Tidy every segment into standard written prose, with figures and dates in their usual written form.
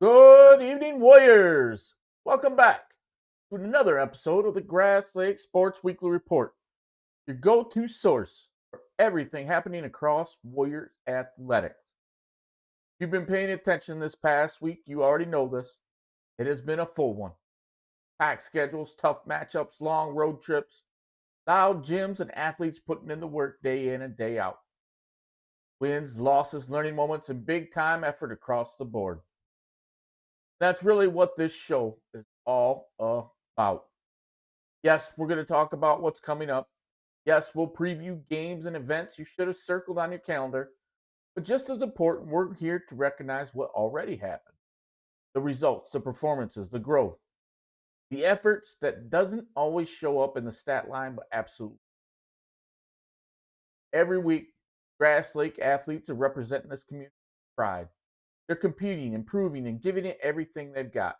Good evening, Warriors. Welcome back to another episode of the Grass Lake Sports Weekly Report, your go to source for everything happening across Warriors athletics. If you've been paying attention this past week, you already know this. It has been a full one. Packed schedules, tough matchups, long road trips, loud gyms, and athletes putting in the work day in and day out. Wins, losses, learning moments, and big time effort across the board. That's really what this show is all about. Yes, we're going to talk about what's coming up. Yes, we'll preview games and events you should have circled on your calendar. But just as important, we're here to recognize what already happened, the results, the performances, the growth, the efforts that doesn't always show up in the stat line, but absolutely. Every week, Grass Lake athletes are representing this community with pride. They're competing, improving, and giving it everything they've got.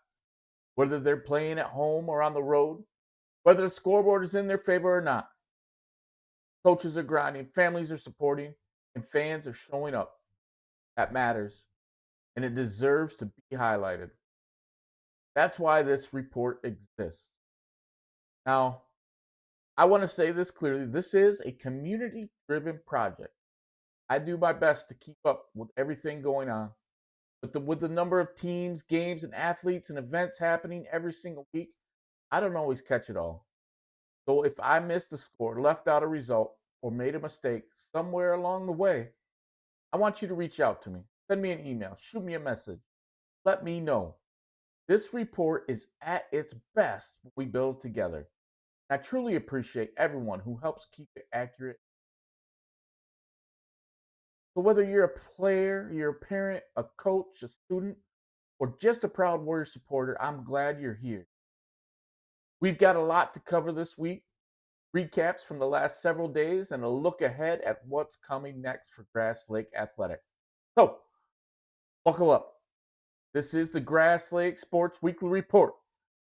Whether they're playing at home or on the road, whether the scoreboard is in their favor or not, coaches are grinding, families are supporting, and fans are showing up. That matters, and it deserves to be highlighted. That's why this report exists. Now, I want to say this clearly, this is a community driven project. I do my best to keep up with everything going on. But with the number of teams, games, and athletes and events happening every single week, I don't always catch it all. So if I missed a score, left out a result, or made a mistake somewhere along the way, I want you to reach out to me. Send me an email, shoot me a message. Let me know. This report is at its best when we build together. I truly appreciate everyone who helps keep it accurate. So whether you're a player, you're a parent, a coach, a student, or just a proud Warrior supporter, I'm glad you're here. We've got a lot to cover this week. Recaps from the last several days and a look ahead at what's coming next for Grass Lake Athletics. So, buckle up. This is the Grass Lake Sports Weekly Report.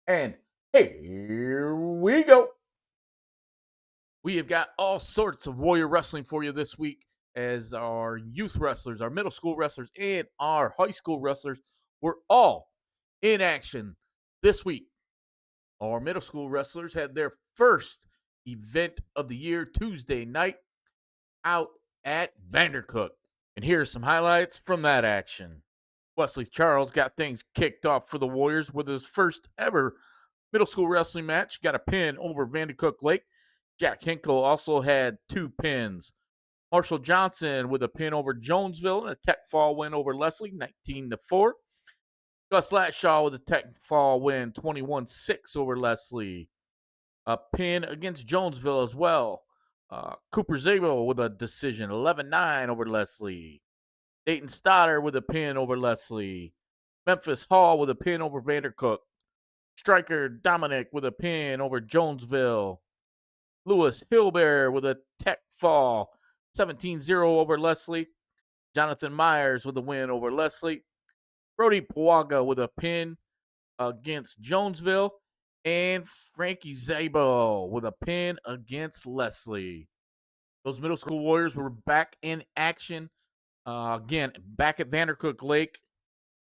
And here we go. We have got all sorts of Warrior Wrestling for you this week as our youth wrestlers, our middle school wrestlers, and our high school wrestlers were all in action this week. Our middle school wrestlers had their first event of the year Tuesday night out at Vandercook. And here are some highlights from that action. Wesley Charles got things kicked off for the Warriors with his first ever middle school wrestling match. Got a pin over Vandercook Lake. Jack Hinkle also had 2 pins. Marshall Johnson with a pin over Jonesville and a tech fall win over Leslie, 19-4. Gus Latshaw with a tech fall win, 21-6 over Leslie. A pin against Jonesville as well. Cooper Zabel with a decision, 11-9 over Leslie. Dayton Stoddard with a pin over Leslie. Memphis Hall with a pin over Vandercook. Striker Dominic with a pin over Jonesville. Lewis Hilbear with a tech fall, 17-0 over Leslie. Jonathan Myers with a win over Leslie. Brody Puaga with a pin against Jonesville. And Frankie Zabel with a pin against Leslie. Those middle school Warriors were back in action again, back at Vandercook Lake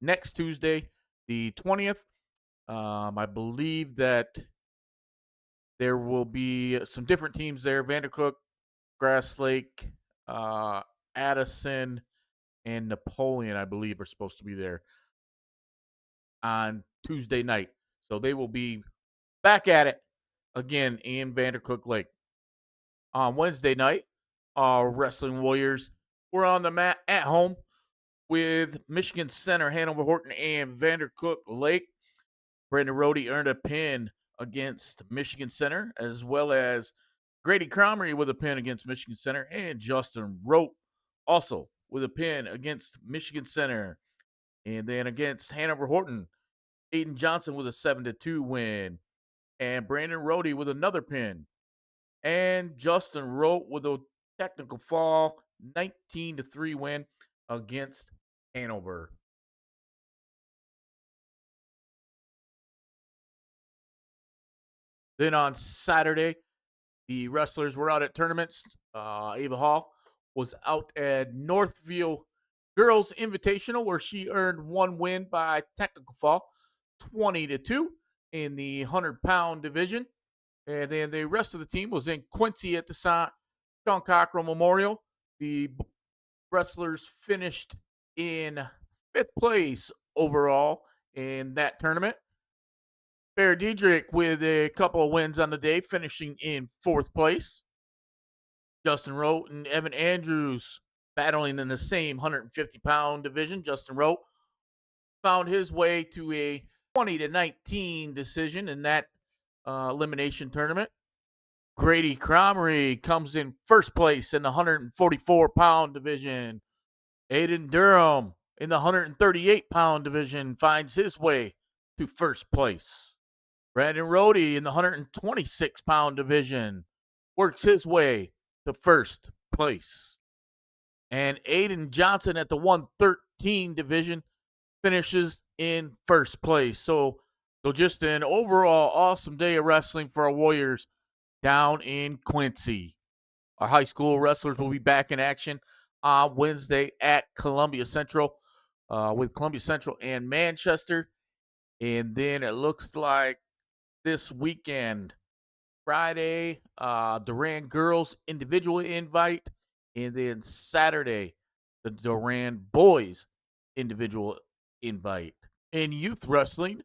next Tuesday, the 20th. I believe that there will be some different teams there. Vandercook, Grass Lake, Addison, and Napoleon, I believe, are supposed to be there on Tuesday night. So they will be back at it again in Vandercook Lake. On Wednesday night, our Wrestling Warriors were on the mat at home with Michigan Center, Hanover Horton, and Vandercook Lake. Brandon Rohde earned a pin against Michigan Center, as well as Grady Cromery with a pin against Michigan Center, and Justin Rote also with a pin against Michigan Center. And then against Hanover Horton, Aiden Johnson with a 7-2 win, and Brandon Rohde with another pin, and Justin Rote with a technical fall 19-3 win against Hanover. Then on Saturday, the wrestlers were out at tournaments. Ava Hall was out at Northview Girls Invitational, where she earned one win by technical fall, 20-2 in the 100-pound division. And then the rest of the team was in Quincy at the Sean Cockrell Memorial. The wrestlers finished in fifth place overall in that tournament. Bear Diedrich with a couple of wins on the day, finishing in fourth place. Justin Rote and Evan Andrews battling in the same 150-pound division. Justin Rote found his way to a 20-19 decision in that elimination tournament. Grady Cromery comes in first place in the 144-pound division. Aiden Durham in the 138-pound division finds his way to first place. Brandon Rohde in the 126-pound division works his way to first place. And Aiden Johnson at the 113 division finishes in first place. So just an overall awesome day of wrestling for our Warriors down in Quincy. Our high school wrestlers will be back in action on Wednesday at Columbia Central with Columbia Central and Manchester. And then it looks like this weekend, Friday, Duran girls individual invite. And then Saturday, the Duran boys individual invite. In youth wrestling,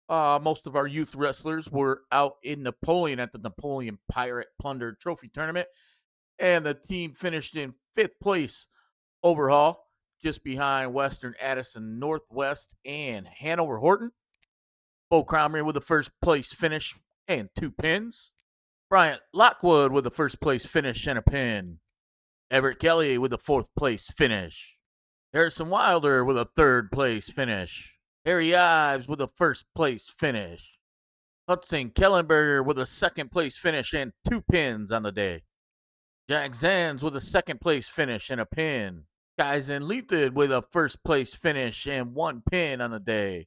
most of our youth wrestlers were out in Napoleon at the Napoleon Pirate Plunder Trophy Tournament, and the team finished in fifth place overall, just behind Western Addison Northwest and Hanover Horton. Bo Cromery with the first place finish and 2 pins. Bryant Lockwood with the first place finish and a pin. Everett Kelly with the fourth place finish. Harrison Wilder with a third place finish. Harry Ives with a first place finish. Hudson Kellenberger with a second place finish and 2 pins on the day. Jack Zans with a second place finish and a pin. Kaizen Lethan with a first place finish and 1 pin on the day.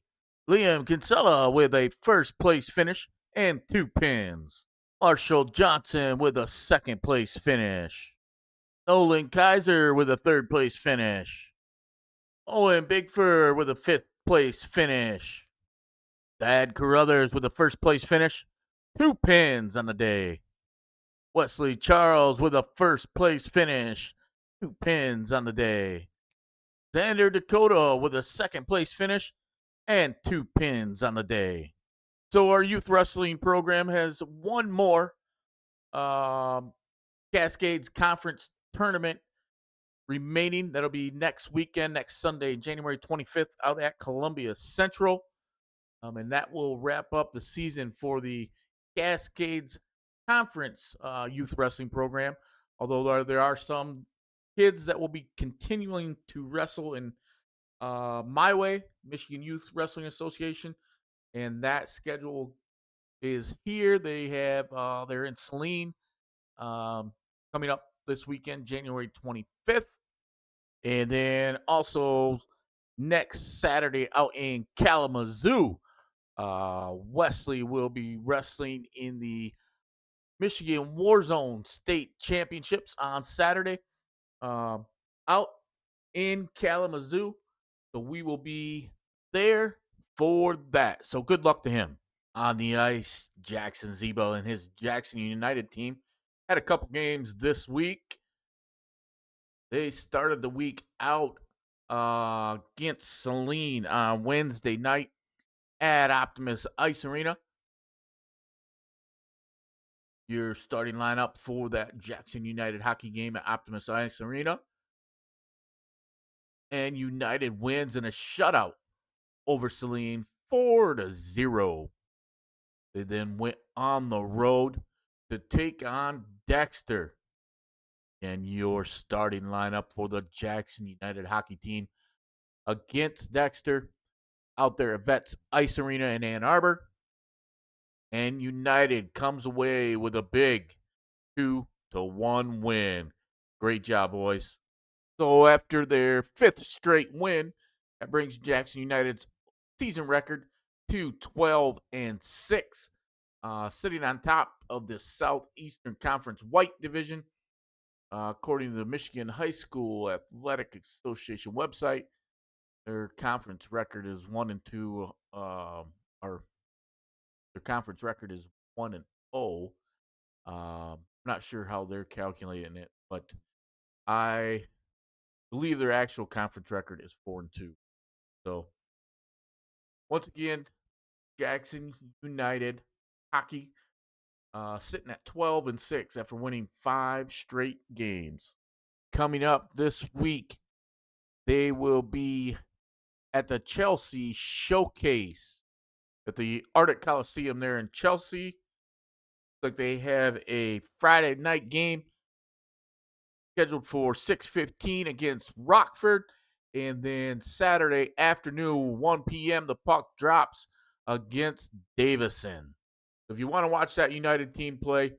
Liam Kinsella with a first place finish and 2 pins. Marshall Johnson with a second place finish. Nolan Kaiser with a third place finish. Owen Bigford with a fifth place finish. Thad Carruthers with a first place finish. 2 pins on the day. Wesley Charles with a first place finish. 2 pins on the day. Xander Dakota with a second place finish and 2 pins on the day. So our youth wrestling program has one more Cascades Conference tournament remaining. That'll be next weekend, next Sunday, January 25th, out at Columbia Central. And that will wrap up the season for the Cascades Conference youth wrestling program. Although there are some kids that will be continuing to wrestle in My Way, Michigan Youth Wrestling Association, and that schedule is here. They're in Saline coming up this weekend, January 25th. And then also next Saturday out in Kalamazoo, Wesley will be wrestling in the Michigan Warzone State Championships on Saturday out in Kalamazoo. So we will be there for that. So good luck to him. On the ice, Jackson Zebo and his Jackson United team had a couple games this week. They started the week out against Saline on Wednesday night at Optimus Ice Arena. Your starting lineup for that Jackson United hockey game at Optimus Ice Arena. And United wins in a shutout over Saline 4-0. They then went on the road to take on Dexter. And your starting lineup for the Jackson United hockey team against Dexter out there at Vets Ice Arena in Ann Arbor. And United comes away with a big 2-1 win. Great job, boys. So after their fifth straight win, that brings Jackson United's season record to 12-6, sitting on top of the Southeastern Conference White Division. According to the Michigan High School Athletic Association website, their conference record is 1-2, or their conference record is 1-0. Not sure how they're calculating it, but I believe their actual conference record is 4-2. So once again, Jackson United hockey sitting at 12-6 after winning 5 straight games. Coming up this week, they will be at the Chelsea Showcase at the Arctic Coliseum there in Chelsea. Like they have a Friday night game scheduled for 6:15 against Rockford, and then Saturday afternoon 1 p.m. the puck drops against Davison. If you want to watch that United team play,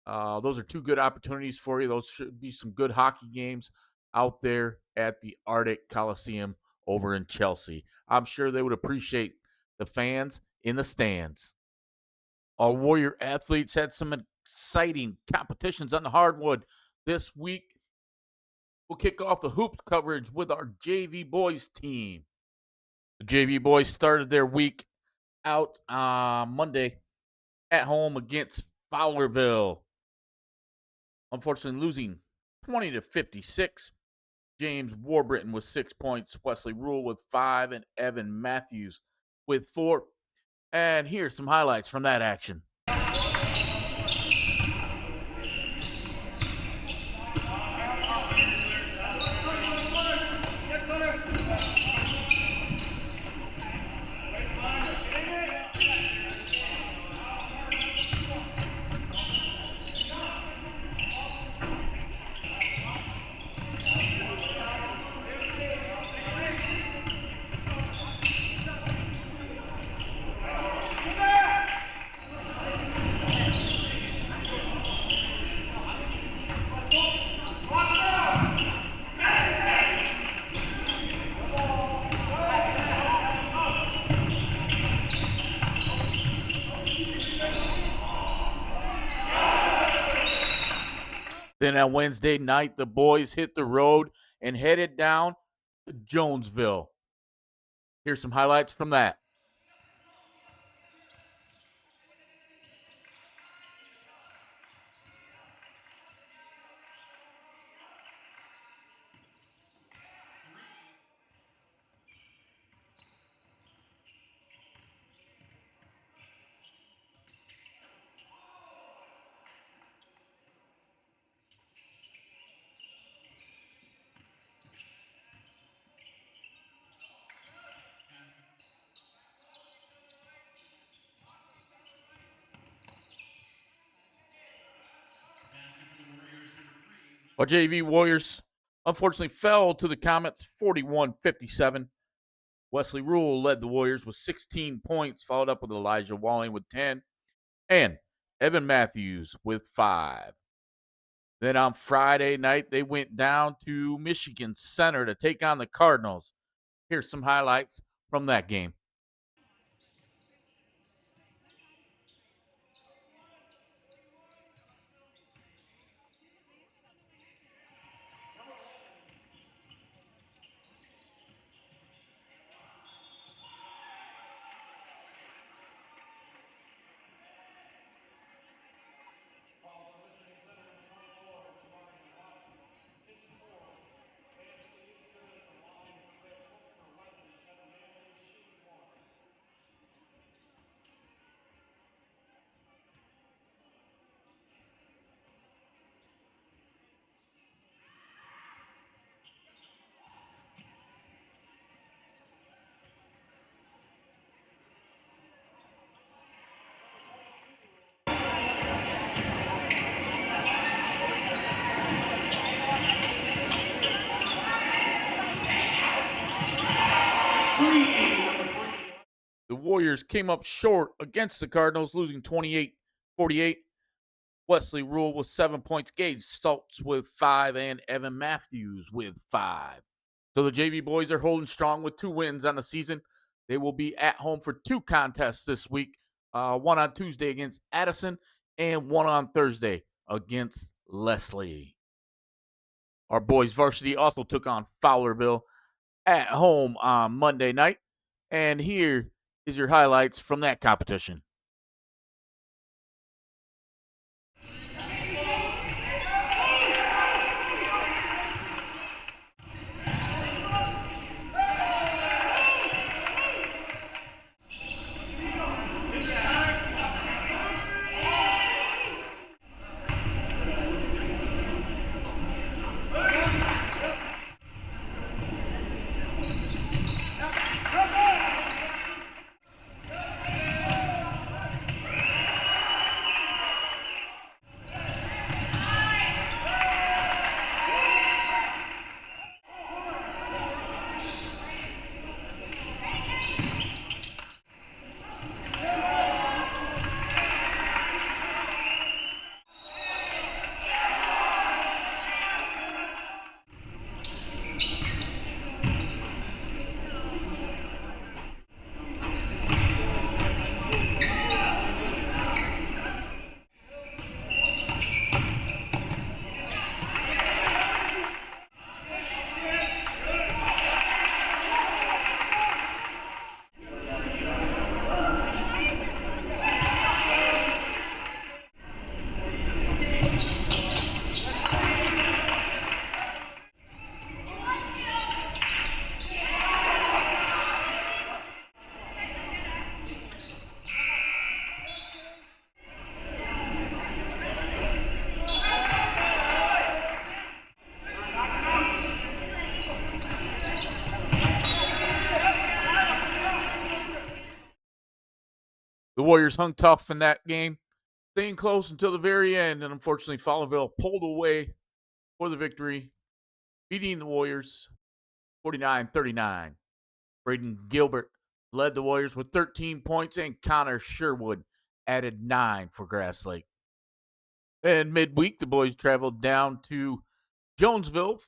those are two good opportunities for you. Those should be some good hockey games out there at the Arctic Coliseum over in Chelsea. I'm sure they would appreciate the fans in the stands. Our Warrior athletes had some exciting competitions on the hardwood this week. We'll kick off the hoops coverage with our JV boys team. The JV boys started their week out on Monday at home against Fowlerville. Unfortunately, losing 20-56. James Warburton with 6 points, Wesley Rule with 5, and Evan Matthews with 4. And here's some highlights from that action. Then on Wednesday night, the boys hit the road and headed down to Jonesville. Here's some highlights from that. Our JV Warriors unfortunately fell to the Comets 41-57. Wesley Rule led the Warriors with 16 points, followed up with Elijah Walling with 10, and Evan Matthews with 5. Then on Friday night, they went down to Michigan Center to take on the Cardinals. Here's some highlights from that game. The Warriors came up short against the Cardinals, losing 28-48. Wesley Rule with 7 points, Gage Stoltz with 5, and Evan Matthews with 5. So the JV boys are holding strong with 2 wins on the season. They will be at home for 2 contests this week, one on Tuesday against Addison and one on Thursday against Leslie. Our boys varsity also took on Fowlerville at home on Monday night. And here is your highlights from that competition. The Warriors hung tough in that game, staying close until the very end, and unfortunately, Fowlerville pulled away for the victory, beating the Warriors 49-39. Braden Gilbert led the Warriors with 13 points, and Connor Sherwood added 9 for Grass Lake. And midweek, the boys traveled down to Jonesville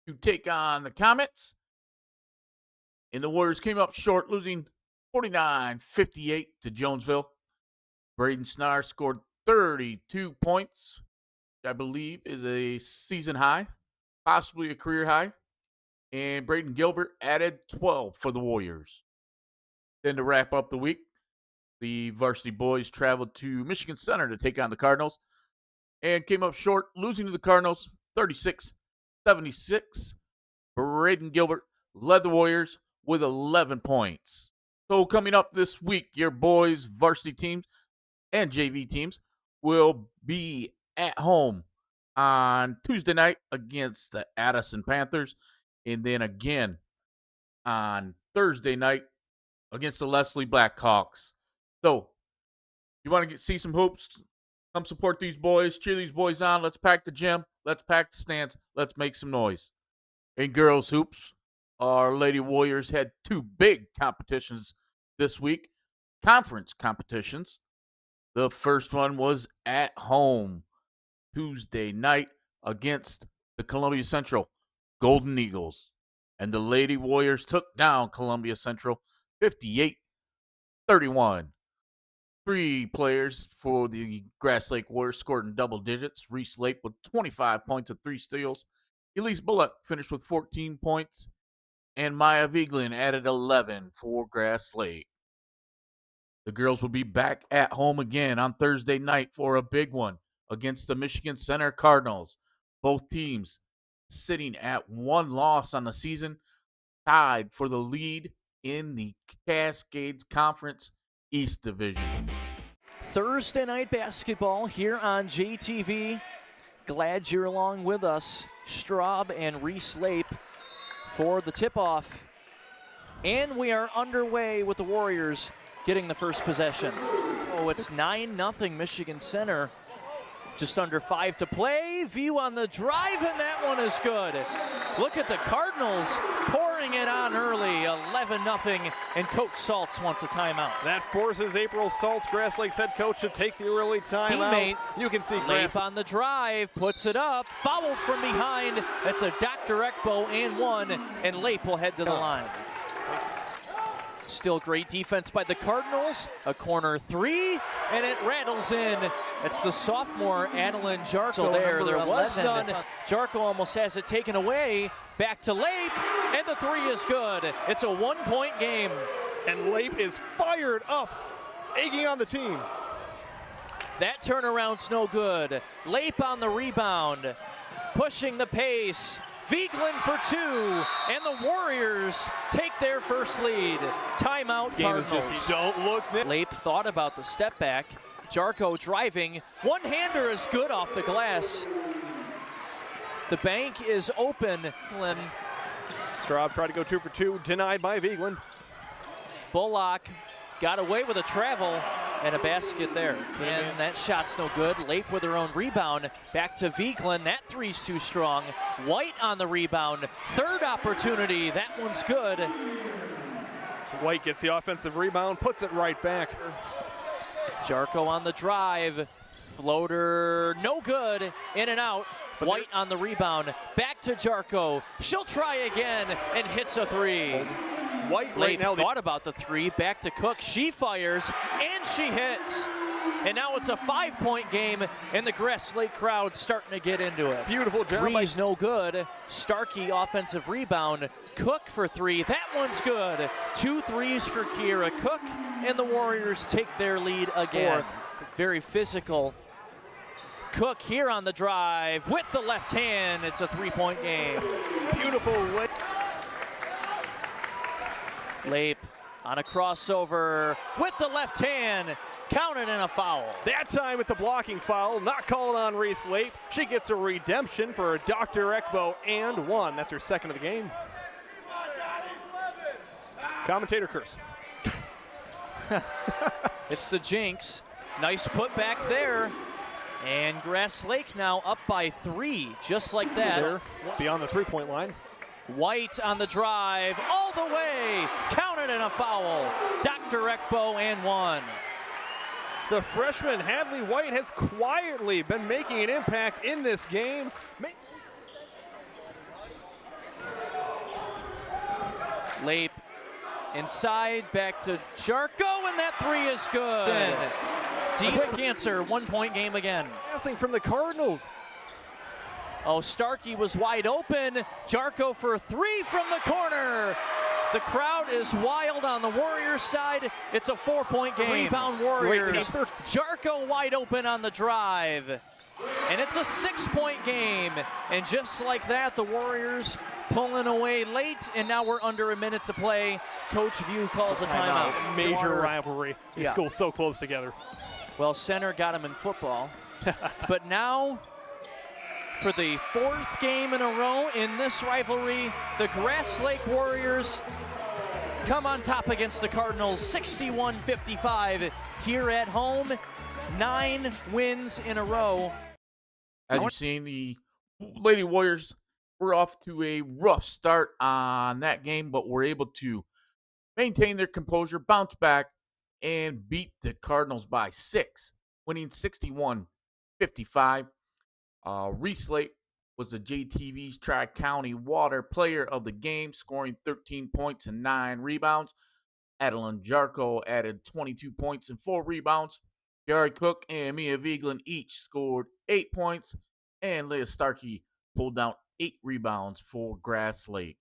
to take on the Comets. And the Warriors came up short, losing 49-58 to Jonesville. Braden Snar scored 32 points, which I believe is a season high, possibly a career high. And Braden Gilbert added 12 for the Warriors. Then to wrap up the week, the varsity boys traveled to Michigan Center to take on the Cardinals and came up short, losing to the Cardinals 36-76. Braden Gilbert led the Warriors with 11 points. So coming up this week, your boys' varsity teams and JV teams will be at home on Tuesday night against the Addison Panthers, and then again on Thursday night against the Leslie Blackhawks. So, you want to see some hoops? Come support these boys, cheer these boys on. Let's pack the gym. Let's pack the stands. Let's make some noise. In girls hoops, our Lady Warriors had 2 big competitions this week, conference competitions. The first one was at home Tuesday night against the Columbia Central Golden Eagles. And the Lady Warriors took down Columbia Central 58-31. 3 players for the Grass Lake Warriors scored in double digits. Reese Lake with 25 points and 3 steals. Elise Bullock finished with 14 points. And Maya Viglin added 11 for Grass Lake. The girls will be back at home again on Thursday night for a big one against the Michigan Center Cardinals. Both teams sitting at 1 loss on the season, tied for the lead in the Cascades Conference East Division. Thursday night basketball here on JTV. Glad you're along with us, Straub and Reese Lape, for the tip-off. And we are underway with the Warriors getting the first possession. Oh, it's 9-0 Michigan Center. Just under 5 to play. View on the drive, and that one is good. Look at the Cardinals pouring it on early, 11-0, and Coach Saltz wants a timeout. That forces April Saltz, Grass Lake's head coach, to take the early timeout. Teammate, you can see Lape on the drive, puts it up, fouled from behind. That's a Dr. Ekbo and 1, and Lape will head to the line. Still great defense by the Cardinals. A corner three, and it rattles in. It's the sophomore Adeline Jarko there. There was none. Jarko almost has it taken away. Back to Lape, and the three is good. It's a 1-point game. And Lape is fired up, egging on the team. That turnaround's no good. Lape on the rebound, pushing the pace. Vigeland for two, and the Warriors take their first lead. Timeout, Cardinals. Don't look. Lape thought about the step back. Jarko driving. One-hander is good off the glass. The bank is open. Straub tried to go 2 for 2, denied by Vigeland. Bullock got away with a travel and a basket there. And that shot's no good. Lape with her own rebound. Back to Vigeland. That three's too strong. White on the rebound. Third opportunity. That one's good. White gets the offensive rebound, puts it right back. Jarko on the drive. Floater, no good. In and out. White on the rebound. Back to Jarko. She'll try again and hits a three. White Lape thought about the three. Back to Cook. She fires and she hits. And now it's a 5-point game, and the Grass Lake crowd starting to get into it. Beautiful job. Three's no good. Starkey offensive rebound. Cook for three. That one's good. 2 threes for Kira Cook, and the Warriors take their lead again. Very physical. Cook here on the drive with the left hand. It's a 3-point game. Beautiful. Lape on a crossover with the left hand. Counted in a foul. That time it's a blocking foul, not called on Reese Lape. She gets a redemption for Dr. Ekbo and 1. That's her second of the game. Commentator curse. It's the Jinx. Nice put back there. And Grass Lake now up by 3, just like that. Sure. Beyond the 3-point line. White on the drive, all the way. Counted in a foul. Dr. Ekbo and 1. The freshman Hadley White has quietly been making an impact in this game. Lape inside, back to Jarko, and that three is good. Deep cancer, 1-point game again. Passing from the Cardinals. Oh, Starkey was wide open. Jarko for a three from the corner. The crowd is wild on the Warriors side. It's a 4-point game. Rebound Warriors. Jarko wide open on the drive. And it's a 6-point game. And just like that, the Warriors pulling away late, and now we're under a minute to play. Coach View calls a timeout. Major rivalry. These schools so close together. Well, center got him in football. But now, for the 4th game in a row in this rivalry, the Grass Lake Warriors come on top against the Cardinals, 61-55 here at home. 9 wins in a row. As you've seen, the Lady Warriors were off to a rough start on that game, but were able to maintain their composure, bounce back, and beat the Cardinals by 6, winning 61-55. Reese Lape was the JTV's Tri-County Water Player of the Game, scoring 13 points and 9 rebounds. Adeline Jarko added 22 points and 4 rebounds. Gary Cook and Mia Vigeland each scored 8 points, and Leah Starkey pulled down 8 rebounds for Grass Lake.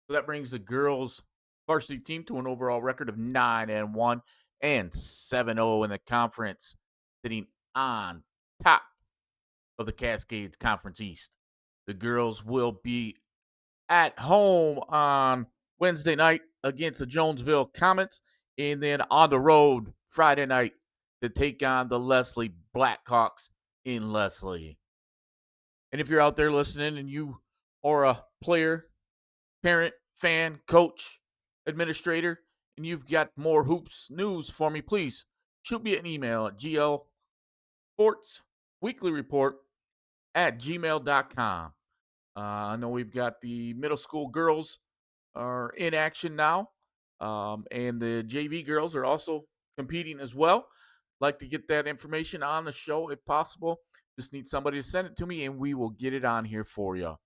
So that brings the girls' varsity team to an overall record of 9-1 and 7-0 in the conference, sitting on top of the Cascades Conference East. The girls will be at home on Wednesday night against the Jonesville Comets, and then on the road Friday night to take on the Leslie Blackhawks in Leslie. And if you're out there listening and you are a player, parent, fan, coach, administrator, and you've got more hoops news for me, please shoot me an email at glsportsweeklyreport@gmail.com. I know we've got the middle school girls are in action now, and the JV girls are also competing as well. Like to get that information on the show if possible. Just need somebody to send it to me, and we will get it on here for you.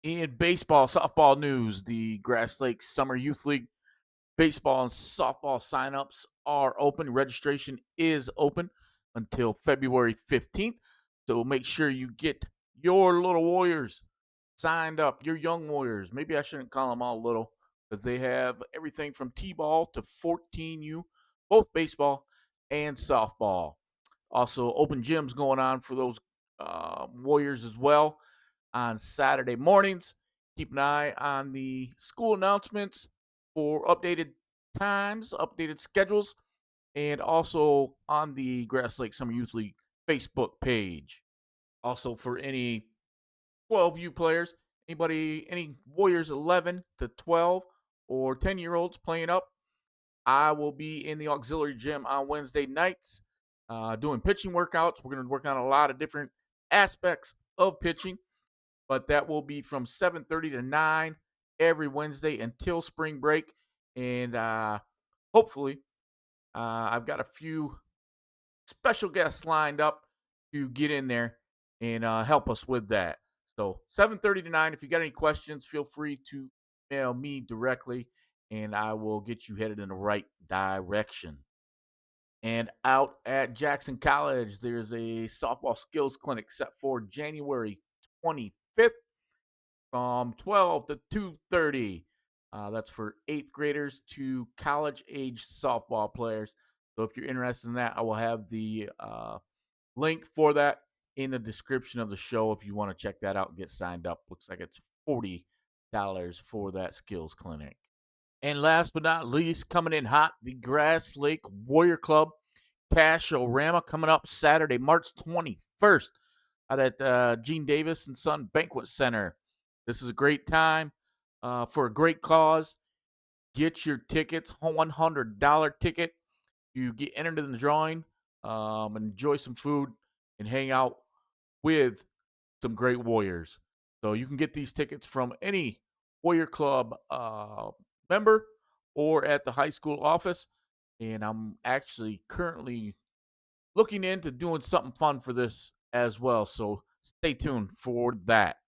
In baseball, softball news, the Grass Lake Summer Youth League Baseball and softball signups are open. Registration is open until February 15th. So make sure you get your little Warriors signed up, your young Warriors. Maybe I shouldn't call them all little because they have everything from T-ball to 14U, both baseball and softball. Also, open gyms going on for those Warriors as well on Saturday mornings. Keep an eye on the school announcements for updated times, updated schedules, and also on the Grass Lake Summer Youth League Facebook page. Also, for any 12U players, any Warriors 11 to 12 or 10-year-olds playing up, I will be in the auxiliary gym on Wednesday nights doing pitching workouts. We're going to work on a lot of different aspects of pitching, but that will be from 7:30 to 9 every Wednesday until spring break. And hopefully, I've got a few special guests lined up to get in there and help us with that. So 7:30 to 9. If you got any questions, feel free to email me directly, and I will get you headed in the right direction. And out at Jackson College, there's a softball skills clinic set for January 25th from 12 to 2:30. That's for eighth graders to college age softball players. So if you're interested in that, I will have the link for that in the description of the show if you want to check that out and get signed up. Looks like it's $40 for that skills clinic. And last but not least, coming in hot, the Grass Lake Warrior Club Cash-O-Rama coming up Saturday, March 21st out at Gene Davis and Son Banquet Center. This is a great time for a great cause. Get your tickets, $100 ticket. You get entered in the drawing, enjoy some food, and hang out with some great Warriors. So you can get these tickets from any Warrior Club member or at the high school office. And I'm actually currently looking into doing something fun for this as well. So stay tuned for that.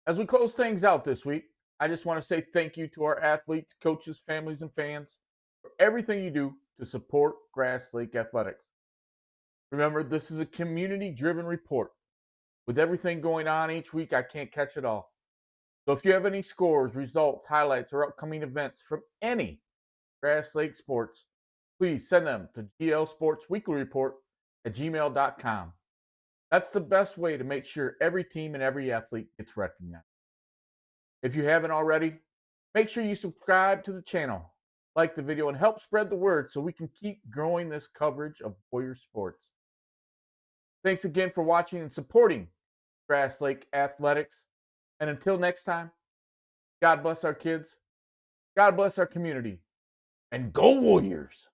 As we close things out this week, I just want to say thank you to our athletes, coaches, families, and fans for everything you do to support Grass Lake Athletics. Remember, this is a community driven report. With everything going on each week, I can't catch it all. So if you have any scores, results, highlights, or upcoming events from any Grass Lake sports, please send them to glsportsweeklyreport at gmail.com. That's the best way to make sure every team and every athlete gets recognized. If you haven't already, make sure you subscribe to the channel, like the video, and help spread the word so we can keep growing this coverage of Warrior sports. Thanks again for watching and supporting Grass Lake Athletics. And until next time, God bless our kids, God bless our community, and go Warriors!